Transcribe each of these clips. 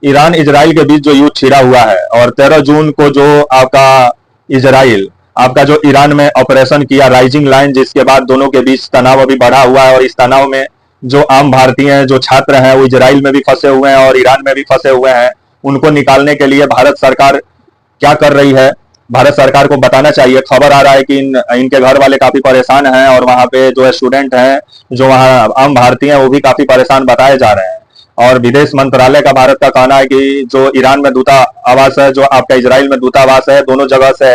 Iran Israel के बीच जो युद्ध छिड़ा हुआ है और 13 जून को जो आपका इजराइल आपका जो ईरान में ऑपरेशन किया राइजिंग लाइन, जिसके बाद दोनों के बीच तनाव अभी बढ़ा हुआ है और इस तनाव में जो आम भारतीय हैं, जो छात्र हैं, वो इजराइल में भी फंसे हुए हैं और ईरान में भी फंसे हुए हैं। उनको निकालने के लिए भारत सरकार क्या कर रही है, भारत सरकार को बताना चाहिए। खबर आ रहा है कि इनके घर वाले काफी परेशान हैं और वहां पे जो स्टूडेंट हैं, जो वहाँ आम भारतीय हैं, वो भी काफी परेशान बताए जा रहे हैं। और विदेश मंत्रालय का भारत का कहना है कि जो ईरान में दूतावास है, जो आपका इजराइल में दूतावास है, दोनों जगह से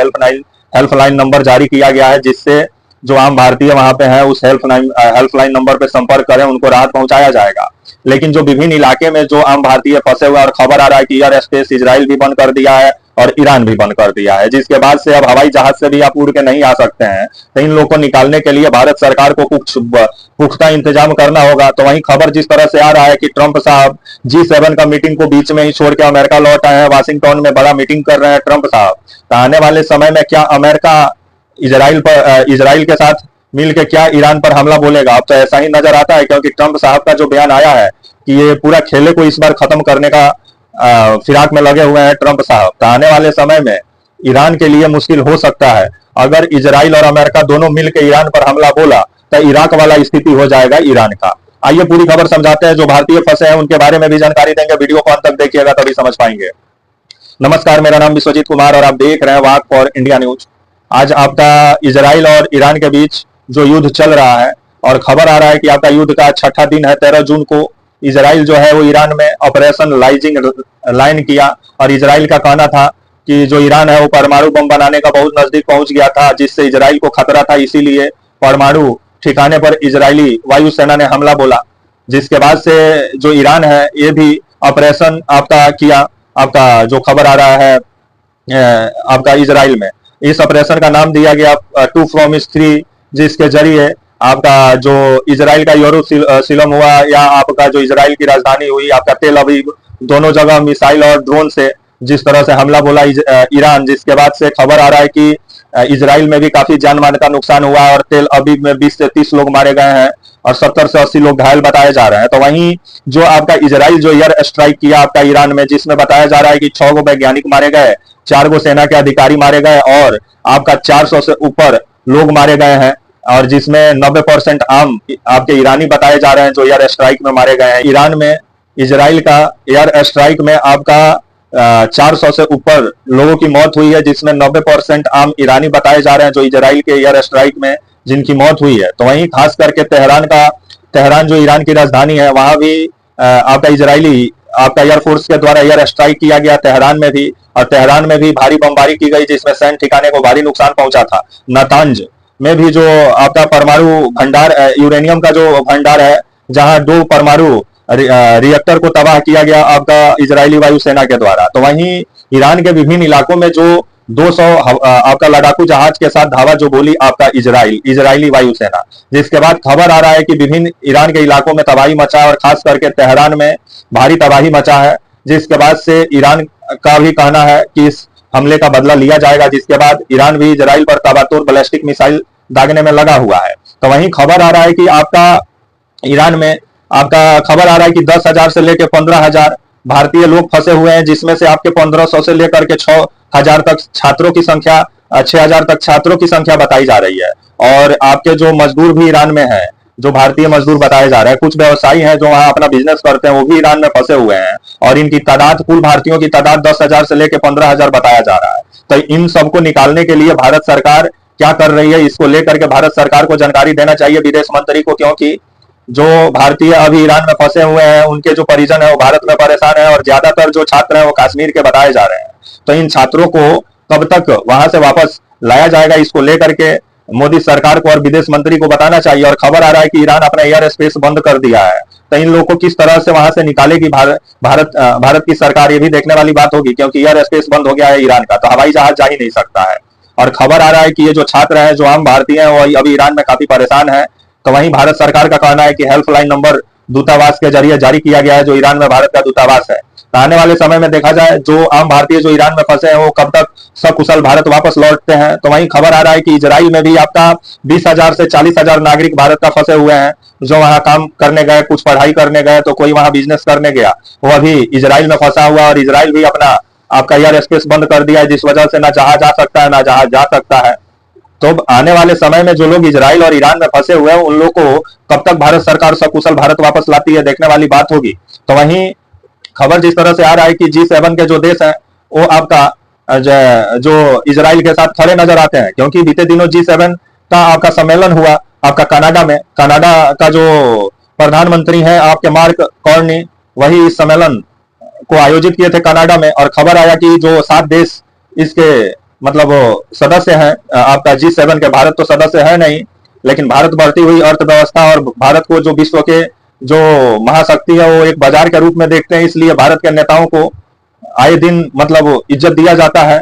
हेल्पलाइन नंबर जारी किया गया है, जिससे जो आम भारतीय वहां पे हैं उस हेल्पलाइन नंबर पे संपर्क करें, उनको राहत पहुंचाया जाएगा। लेकिन जो विभिन्न इलाके में जो आम भारतीय फंसे हुए हैं, और खबर आ रहा है कि एयर स्पेस इजराइल भी बंद कर दिया है और ईरान भी बंद कर दिया है, जिसके बाद से अब हवाई जहाज से भी आप उड़ के नहीं आ सकते हैं। तो इन लोगों को निकालने के लिए भारत सरकार को कुछ पुख्ता इंतजाम करना होगा। तो वहीं खबर जिस तरह से आ रहा है कि ट्रंप साहब G7 का मीटिंग को बीच में ही छोड़ के अमेरिका लौट आए हैं, वाशिंगटन में बड़ा मीटिंग कर रहे हैं ट्रंप साहब। तो आने वाले समय में क्या अमेरिका इजराइल के साथ मिलकर क्या ईरान पर हमला बोलेगा? अब तो ऐसा ही नजर आता है, क्योंकि ट्रंप साहब का जो बयान आया है कि ये पूरा खेले को इस बार खत्म करने का फिराक में लगे हुए हैं ट्रंप साहब। तो आने वाले समय में ईरान के लिए मुश्किल हो सकता है। अगर इजराइल और अमेरिका दोनों मिलकर ईरान पर हमला बोला तो इराक वाला स्थिति हो जाएगा ईरान का। आइए पूरी खबर समझाते हैं। जो भारतीय फंसे हैं उनके बारे में भी जानकारी देंगे, वीडियो को अंत तक देखिएगा तभी समझ पाएंगे। नमस्कार, मेरा नाम विश्वजीत कुमार और आप देख रहे हैं वाक फॉर इंडिया न्यूज। आज आपका इजराइल और ईरान के बीच जो युद्ध चल रहा है और खबर आ रहा है कि आपका युद्ध का छठा दिन है। 13 जून को इजराइल जो है वो ईरान में ऑपरेशन राइजिंग लाइन किया और इजराइल का कहना था कि जो ईरान है वो परमाणु बम बनाने का बहुत नजदीक पहुंच गया था, जिससे इजराइल को खतरा था। इसीलिए परमाणु ठिकाने पर इजरायली वायुसेना ने हमला बोला, जिसके बाद से जो ईरान है ये भी ऑपरेशन आपका किया। आपका जो खबर आ रहा है आपका इजराइल में, इस ऑपरेशन का नाम दिया गया 2 Promise 3, जिसके जरिए आपका जो इजराइल का यरूशलेम हुआ या आपका जो इजराइल की राजधानी हुई आपका तेल अवीव, दोनों जगह मिसाइल और ड्रोन से जिस तरह से हमला बोला ईरान, जिसके बाद से खबर आ रहा है कि इजराइल में भी काफी जान माल का नुकसान हुआ और तेल अवीव में 20 से 30 लोग मारे गए हैं और 70 से 80 लोग घायल बताए जा रहे हैं। तो वहीं जो आपका इजराइल जो एयर स्ट्राइक किया आपका ईरान में, जिसमें बताया जा रहा है कि 6 गो वैज्ञानिक मारे गए, 4 गो सेना के अधिकारी मारे गए और आपका 400 से ऊपर लोग मारे गए हैं, और जिसमें 90% आम आपके ईरानी बताए जा रहे हैं जो एयर स्ट्राइक में मारे गए हैं। ईरान में इजराइल का एयर स्ट्राइक में आपका 400 से ऊपर लोगों की मौत हुई है, जिसमें 90% आम ईरानी बताए जा रहे हैं जो इजराइल के एयर स्ट्राइक में जिनकी मौत हुई है। तो वहीं खास करके तेहरान जो ईरान की राजधानी है, वहां भी आपका इजरायली आपका एयरफोर्स के द्वारा एयर स्ट्राइक किया गया तेहरान में भी, और तेहरान में भी भारी बमबारी की गई, जिसमें सैन्य ठिकाने को भारी नुकसान पहुंचा था। नातांज में भी जो आपका परमाणु भंडार यूरेनियम का जो भंडार है, जहां 2 परमाणु रिएक्टर को तबाह किया गया आपका इजरायली वायुसेना के द्वारा। तो वहीं ईरान के विभिन्न इलाकों में जो 200 आपका लड़ाकू जहाज के साथ धावा जो बोली आपका इजरायली वायुसेना, जिसके बाद खबर आ रहा है कि विभिन्न ईरान के इलाकों में तबाही मचा और खास करके तेहरान में भारी तबाही मचा है, जिसके बाद से ईरान का भी कहना है कि इस हमले का बदला लिया जाएगा, जिसके बाद ईरान भी इजराइल पर ताबड़तोड़ बैलिस्टिक मिसाइल दागने में लगा हुआ है। तो वहीं खबर आ रहा है कि आपका ईरान में आपका खबर आ रहा है कि 10,000 से लेकर 15,000 भारतीय लोग फंसे हुए हैं, जिसमें से आपके 1500 से लेकर के 6,000 तक छात्रों की संख्या 6,000 तक छात्रों की संख्या बताई जा रही है। और आपके जो मजदूर भी ईरान में है, जो भारतीय मजदूर बताए जा रहे हैं, कुछ व्यवसायी हैं जो वहां अपना बिजनेस करते हैं, वो भी ईरान में फंसे हुए हैं और इनकी तादाद, कुल भारतीयों की तादाद 10,000 से लेकर 15,000 बताया जा रहा है। तो इन सबको निकालने के लिए भारत सरकार क्या कर रही है, इसको लेकर के भारत सरकार को जानकारी देना चाहिए विदेश मंत्री को, क्योंकि जो भारतीय अभी ईरान में फंसे हुए हैं उनके जो परिजन है वो भारत में परेशान है और ज्यादातर जो छात्र हैं वो कश्मीर के बताए जा रहे हैं। तो इन छात्रों को कब तक वहां से वापस लाया जाएगा, इसको लेकर के मोदी सरकार को और विदेश मंत्री को बताना चाहिए। और खबर आ रहा है कि ईरान अपना एयर स्पेस बंद कर दिया है, तो इन लोगों को किस तरह से वहां से निकालेगी भारत की सरकार, ये भी देखने वाली बात होगी, क्योंकि एयर स्पेस बंद हो गया है ईरान का, तो हवाई जहाज जा ही नहीं सकता है। और खबर आ रहा है कि ये जो छात्र हैं, जो आम भारतीय हैं, वो अभी ईरान में काफी परेशान है। तो वहीं भारत सरकार का कहना है कि हेल्पलाइन नंबर दूतावास के जरिए जारी किया गया है, जो ईरान में भारत का दूतावास है। आने वाले समय में देखा जाए जो आम भारतीय जो ईरान में फंसे हैं वो कब तक सकुशल भारत वापस लौटते हैं। तो वहीं खबर आ रहा है कि इजराइल में भी आपका 20,000 से 40,000 नागरिक भारत का फंसे हुए हैं जो वहां काम करने गए, कुछ पढ़ाई करने गए, तो कोई वहां बिजनेस करने गया, वो अभी इजराइल में फंसा हुआ, और इजराइल भी अपना आपका एयर स्पेस बंद कर दिया है, जिस वजह से ना जहाज आ सकता है ना जहाज जा सकता है। तो आने वाले समय में जो लोग इजराइल और ईरान में फंसे हुए हैं, उन लोग को कब तक भारत सरकार सकुशल भारत वापस लाती है, देखने वाली बात होगी। तो वहीं खबर जिस तरह से आ रहा है कि G7 के जो देश हैं, वो आपका जो इजराइल के साथ खड़े नजर आते हैं, क्योंकि बीते दिनों G7 का आपका सम्मेलन हुआ आपका कनाडा में। कनाडा का जो प्रधानमंत्री है आपके मार्क कार्नी, वही इस सम्मेलन को आयोजित किए थे कनाडा में। और खबर आया कि जो 7 देश इसके मतलब सदस्य हैं आपका G7 के, भारत तो सदस्य है नहीं, लेकिन भारत बढ़ती हुई अर्थव्यवस्था और भारत को जो विश्व के जो महाशक्ति है वो एक बाजार के रूप में देखते हैं, इसलिए भारत के नेताओं को आए दिन मतलब इज्जत दिया जाता है,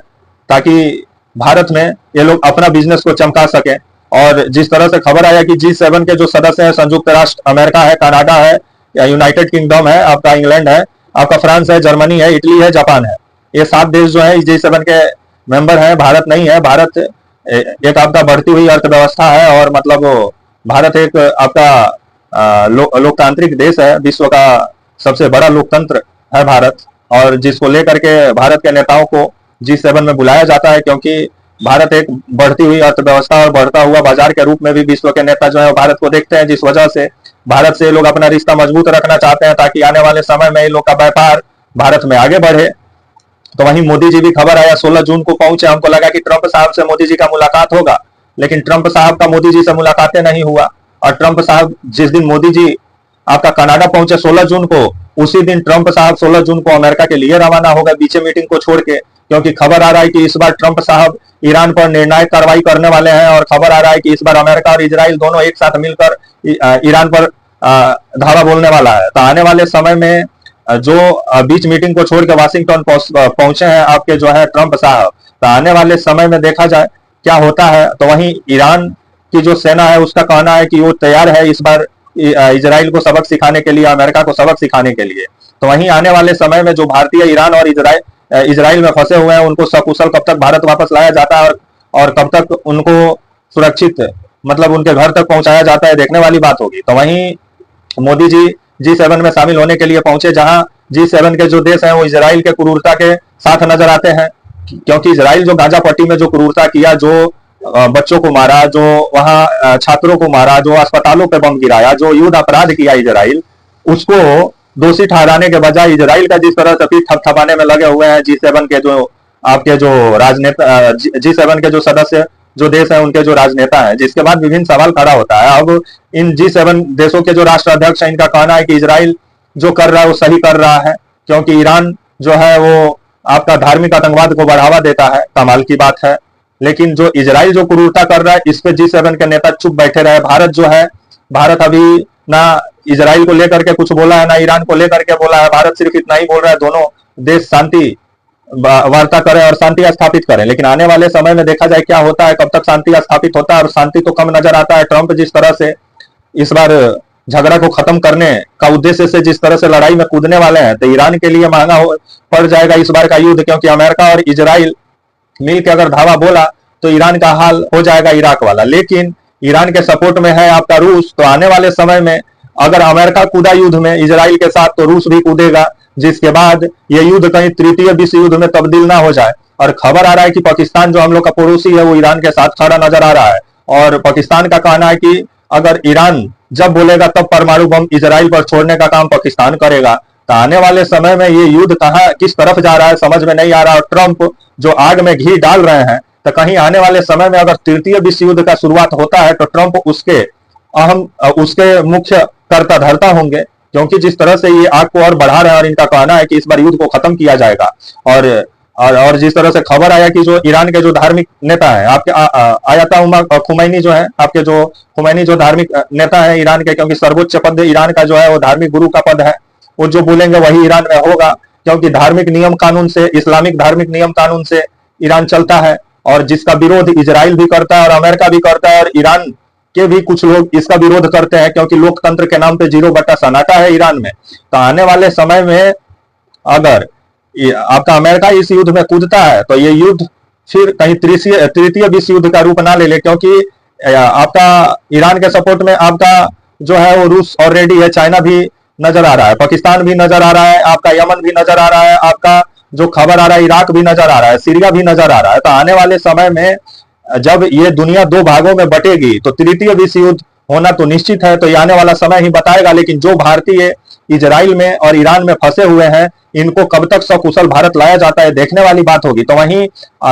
ताकि भारत में ये लोग अपना बिजनेस को चमका सके। और जिस तरह से खबर आया कि G7 के जो सदस्य हैं, संयुक्त राष्ट्र अमेरिका है, कनाडा है, या यूनाइटेड किंगडम है, आपका इंग्लैंड है, आपका फ्रांस है, जर्मनी है, इटली है, जापान है, ये 7 देश जो है G7 के मेंबर हैं। भारत नहीं है। भारत एक आपका बढ़ती हुई अर्थव्यवस्था है, और मतलब भारत एक आपका लोकतांत्रिक देश है, विश्व का सबसे बड़ा लोकतंत्र है भारत, और जिसको लेकर के भारत के नेताओं को G7 में बुलाया जाता है, क्योंकि भारत एक बढ़ती हुई अर्थव्यवस्था और बढ़ता हुआ बाजार के रूप में भी विश्व के नेता जो है भारत को देखते हैं, जिस वजह से भारत से लोग अपना रिश्ता मजबूत रखना चाहते हैं, ताकि आने वाले समय में इन लोग का व्यापार भारत में आगे बढ़े। तो वहीं मोदी जी भी खबर आया 16 जून को पहुंचे। हमको लगा कि ट्रंप साहब से मोदी जी का मुलाकात होगा, लेकिन ट्रंप साहब का मोदी जी से मुलाकातें नहीं हुआ। और ट्रंप साहब जिस दिन मोदी जी आपका कनाडा पहुंचे 16 जून को, उसी दिन ट्रंप साहब 16 जून को अमेरिका के लिए रवाना हो गए, बीचे मीटिंग को छोड़ के, क्योंकि खबर आ रहा है कि इस बार ट्रंप साहब ईरान पर निर्णायक कार्रवाई करने वाले हैं। और खबर आ रहा है कि इस बार अमेरिका और इजराइल दोनों एक साथ मिलकर ईरान पर धावा बोलने वाला है। तो आने वाले समय में जो बीच मीटिंग को छोड़ के वाशिंगटन पहुंचे हैं आपके जो है ट्रंप साहब, तो आने वाले समय में देखा जाए क्या होता है। तो वहीं ईरान की जो सेना है उसका कहना है कि वो तैयार है इस बार इजराइल को सबक सिखाने के लिए, अमेरिका को सबक सिखाने के लिए। तो वहीं आने वाले समय में जो भारतीय ईरान और इजराइल में फंसे हुए हैं, उनको सकुशल कब तक भारत वापस लाया जाता है, और कब तक उनको सुरक्षित मतलब उनके घर तक पहुंचाया जाता है, देखने वाली बात होगी। तो वहीं मोदी जी G7 में शामिल होने के लिए पहुंचे, जहां G7 के जो देश हैं वो इजराइल के क्रूरता के साथ नजर आते हैं, क्योंकि इजराइल जो गाजा पट्टी में जो क्रूरता किया, जो बच्चों को मारा, जो वहां छात्रों को मारा, जो अस्पतालों पे बम गिराया, जो युद्ध अपराध किया इजराइल, उसको दोषी ठहराने के बजाय इजराइल का जिस तरह से पीठ थपथपाने में लगे हुए हैं G7 के जो आपके जो राजनेता, G7 के जो सदस्य जो देश है उनके जो राजनेता है, जिसके बाद विभिन्न सवाल खड़ा होता है। अब इन G7 देशों के जो राष्ट्राध्यक्ष है, इनका कहना है कि इजराइल जो कर रहा है वो सही कर रहा है, क्योंकि ईरान जो है वो आपका धार्मिक आतंकवाद को बढ़ावा देता है। कमाल की बात है। लेकिन जो इजराइल जो क्रूरता कर रहा है, इस पे G7 के नेता चुप बैठे रहे। भारत जो है, भारत अभी ना इजराइल को लेकर के कुछ बोला है, ना ईरान को लेकर के बोला है। भारत सिर्फ इतना ही बोल रहा है, दोनों देश शांति वार्ता करें और शांति स्थापित करें। लेकिन आने वाले समय में देखा जाए क्या होता है, कब तक शांति स्थापित होता है, और शांति तो कम नजर आता है। ट्रंप जिस तरह से इस बार झगड़ा को खत्म करने का उद्देश्य से जिस तरह से लड़ाई में कूदने वाले हैं, तो ईरान के लिए महंगा पड़ जाएगा इस बार का युद्ध, क्योंकि अमेरिका और इजराइल मिल के अगर धावा बोला तो ईरान का हाल हो जाएगा इराक वाला। लेकिन ईरान के सपोर्ट में है आपका रूस, तो आने वाले समय में अगर अमेरिका कूदा युद्ध में इजराइल के साथ, तो रूस भी कूदेगा, जिसके बाद ये युद्ध कहीं तृतीय विश्व युद्ध में तब्दील ना हो जाए। और खबर आ रहा है कि पाकिस्तान जो हम लोग का पड़ोसी है, वो ईरान के साथ खड़ा नजर आ रहा है। और पाकिस्तान का कहना है कि अगर ईरान जब बोलेगा तब परमाणु बम इजराइल पर छोड़ने का काम पाकिस्तान करेगा। तो आने वाले समय में ये युद्ध कहाँ किस तरफ जा रहा है समझ में नहीं आ रहा। और ट्रंप जो आग में घी डाल रहे हैं, तो कहीं आने वाले समय में अगर तृतीय विश्व युद्ध का शुरुआत होता है, तो ट्रंप उसके मुख्य कर्ता धर्ता होंगे, क्योंकि जिस तरह से ये आग को और बढ़ा रहे हैं। और इनका कहना है कि इस बार युद्ध को खत्म किया जाएगा। और जिस तरह से खबर आया कि जो ईरान के जो धार्मिक नेता है आपके आयतुल्लाह खुमैनी जो है, आपके जो खुमैनी जो धार्मिक नेता है ईरान के, क्योंकि सर्वोच्च पद ईरान का जो है वो धार्मिक गुरु का पद है, वो जो बोलेंगे वही ईरान में होगा, क्योंकि धार्मिक नियम कानून से, इस्लामिक धार्मिक नियम कानून से ईरान चलता है, और जिसका विरोध इजराइल भी करता है और अमेरिका भी करता है, और ईरान के भी कुछ लोग इसका विरोध करते हैं, क्योंकि लोकतंत्र के नाम पे 0 बटा सन्नाटा है ईरान में। तो आने वाले समय में अगर आपका अमेरिका इस युद्ध में कूदता है, तो ये युद्ध फिर कहीं तृतीय विश्व युद्ध का रूप ना ले ले, क्योंकि आपका ईरान के सपोर्ट में आपका जो है वो रूस ऑलरेडी है, चाइना भी नजर आ रहा है, पाकिस्तान भी नजर आ रहा है, आपका यमन भी नजर आ रहा है, आपका जो खबर आ रहा है इराक भी नजर आ रहा है, सीरिया भी नजर आ रहा है। तो आने वाले समय में जब ये दुनिया दो भागों में बटेगी तो तृतीय विश्व युद्ध होना तो निश्चित है। तो ये आने वाला समय ही बताएगा। लेकिन जो भारतीय इजराइल में और ईरान में फंसे हुए हैं, इनको कब तक सकुशल भारत लाया जाता है, देखने वाली बात होगी। तो वहीं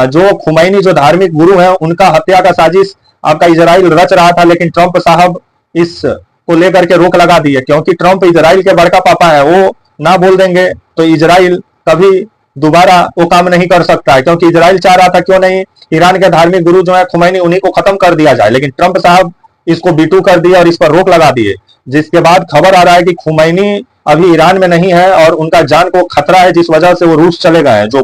जो खुमैनी जो धार्मिक गुरु हैं, उनका हत्या का साजिश आपका इजराइल रच रहा था, लेकिन ट्रंप साहब इस को लेकर के रोक लगा दी है, क्योंकि ट्रंप इजराइल के बड़का पापा है। वो ना बोल देंगे तो इजराइल कभी दोबारा वो काम नहीं कर सकता है, क्योंकि इजराइल चाह रहा था क्यों नहीं ईरान के धार्मिक गुरु जो है खुमैनी, उन्हीं को खत्म कर दिया जाए, लेकिन ट्रंप साहब इसको बीटू कर दिए और इस पर रोक लगा दिए। जिसके बाद खबर आ रहा है कि खुमैनी अभी ईरान में नहीं है और उनका जान को खतरा है, जिस वजह से वो रूस चले गए हैं। जो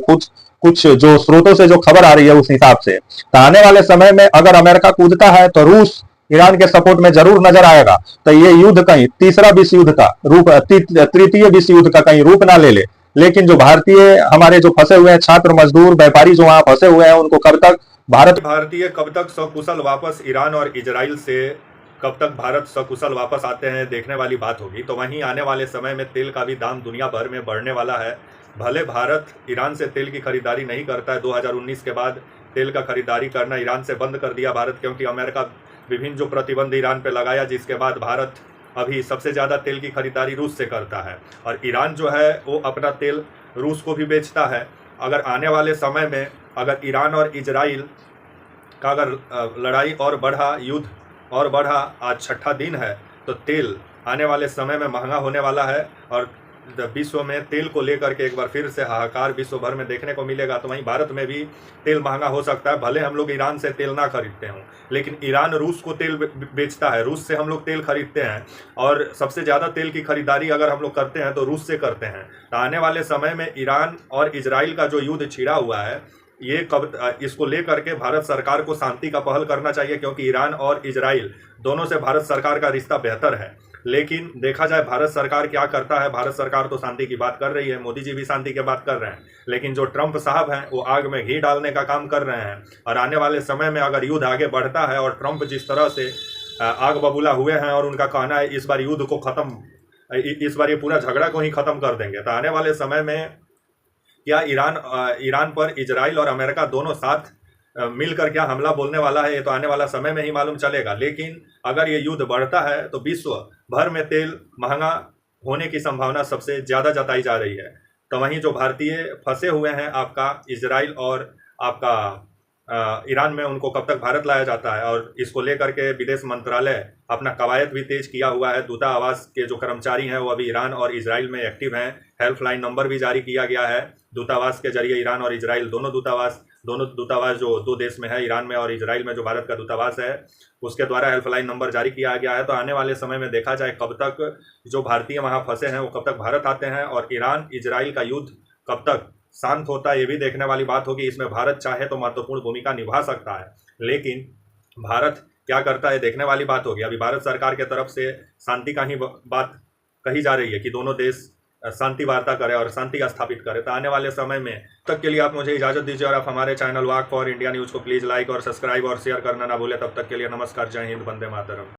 कुछ जो स्रोतों से जो खबर आ रही है उस हिसाब से। तो आने वाले समय में अगर अमेरिका कूदता है तो रूस ईरान के सपोर्ट में जरूर नजर आएगा। तो ये युद्ध कहीं तीसरा विश्व युद्ध का रूप, तृतीय विश्व युद्ध का कहीं रूप ना ले ले। लेकिन जो भारतीय हमारे जो फंसे हुए हैं, छात्र मजदूर व्यापारी जो वहां फंसे हुए हैं, उनको कब तक भारतीय कब तक सकुशल वापस ईरान और इजराइल से कब तक भारत सकुशल वापस आते हैं, देखने वाली बात होगी। तो वहीं आने वाले समय में तेल का भी दाम दुनिया भर में बढ़ने वाला है। भले भारत ईरान से तेल की खरीदारी नहीं करता है, 2019 के बाद तेल का खरीदारी करना ईरान से बंद कर दिया भारत, क्योंकि अमेरिका विभिन्न जो प्रतिबंध ईरान पे लगाया, जिसके बाद भारत अभी सबसे ज़्यादा तेल की खरीदारी रूस से करता है। और ईरान जो है वो अपना तेल रूस को भी बेचता है। अगर आने वाले समय में अगर ईरान और इजराइल का अगर लड़ाई और बढ़ा, युद्ध और बढ़ा, आज छठा दिन है, तो तेल आने वाले समय में महंगा होने वाला है। और विश्व में तेल को लेकर के एक बार फिर से हाहाकार विश्व भर में देखने को मिलेगा। तो वहीं भारत में भी तेल महंगा हो सकता है। भले हम लोग ईरान से तेल ना खरीदते हों, लेकिन ईरान रूस को तेल बेचता है, रूस से हम लोग तेल खरीदते हैं। और सबसे ज़्यादा तेल की खरीदारी अगर हम लोग करते हैं तो रूस से करते हैं। तो आने वाले समय में ईरान और इजराइल का जो युद्ध छिड़ा हुआ है, ये कब, इसको लेकर के भारत सरकार को शांति का पहल करना चाहिए, क्योंकि ईरान और इजराइल दोनों से भारत सरकार का रिश्ता बेहतर है। लेकिन देखा जाए भारत सरकार क्या करता है। भारत सरकार तो शांति की बात कर रही है, मोदी जी भी शांति की बात कर रहे हैं, लेकिन जो ट्रंप साहब हैं वो आग में घी डालने का काम कर रहे हैं। और आने वाले समय में अगर युद्ध आगे बढ़ता है और ट्रंप जिस तरह से आग बबूला हुए हैं और उनका कहना है इस बार युद्ध को खत्म, इस बार ये पूरा झगड़ा को ही खत्म कर देंगे, तो आने वाले समय में क्या ईरान पर इजराइल और अमेरिका दोनों साथ मिलकर क्या हमला बोलने वाला है, ये तो आने वाला समय में ही मालूम चलेगा। लेकिन अगर ये युद्ध बढ़ता है तो विश्व भर में तेल महंगा होने की संभावना सबसे ज़्यादा जताई जा रही है। तो वहीं जो भारतीय फंसे हुए हैं आपका इजराइल और आपका ईरान में, उनको कब तक भारत लाया जाता है, और इसको लेकर के विदेश मंत्रालय अपना कवायद भी तेज किया हुआ है। दूतावास के जो कर्मचारी हैं वो अभी ईरान और इजराइल में एक्टिव हैं। हेल्पलाइन नंबर भी जारी किया गया है दूतावास के जरिए। ईरान और इजराइल दोनों दूतावास जो दो देश में है, ईरान में और इजराइल में जो भारत का दूतावास है, उसके द्वारा हेल्पलाइन नंबर जारी किया गया है। तो आने वाले समय में देखा जाए कब तक जो भारतीय वहाँ फंसे हैं वो कब तक भारत आते हैं, और ईरान इजराइल का युद्ध कब तक शांत होता है, ये भी देखने वाली बात होगी। इसमें भारत चाहे तो महत्वपूर्ण भूमिका निभा सकता है, लेकिन भारत क्या करता है देखने वाली बात होगी। अभी भारत सरकार के तरफ से शांति का ही बात कही जा रही है कि दोनों देश शांति वार्ता करें और शांति स्थापित करें। तो आने वाले समय में तक के लिए आप मुझे इजाज़त दीजिए, और आप हमारे channel walk for India news को प्लीज़ लाइक और सब्सक्राइब और शेयर करना ना भूलें। तब तक के लिए नमस्कार, जय हिंद, वंदे मातरम।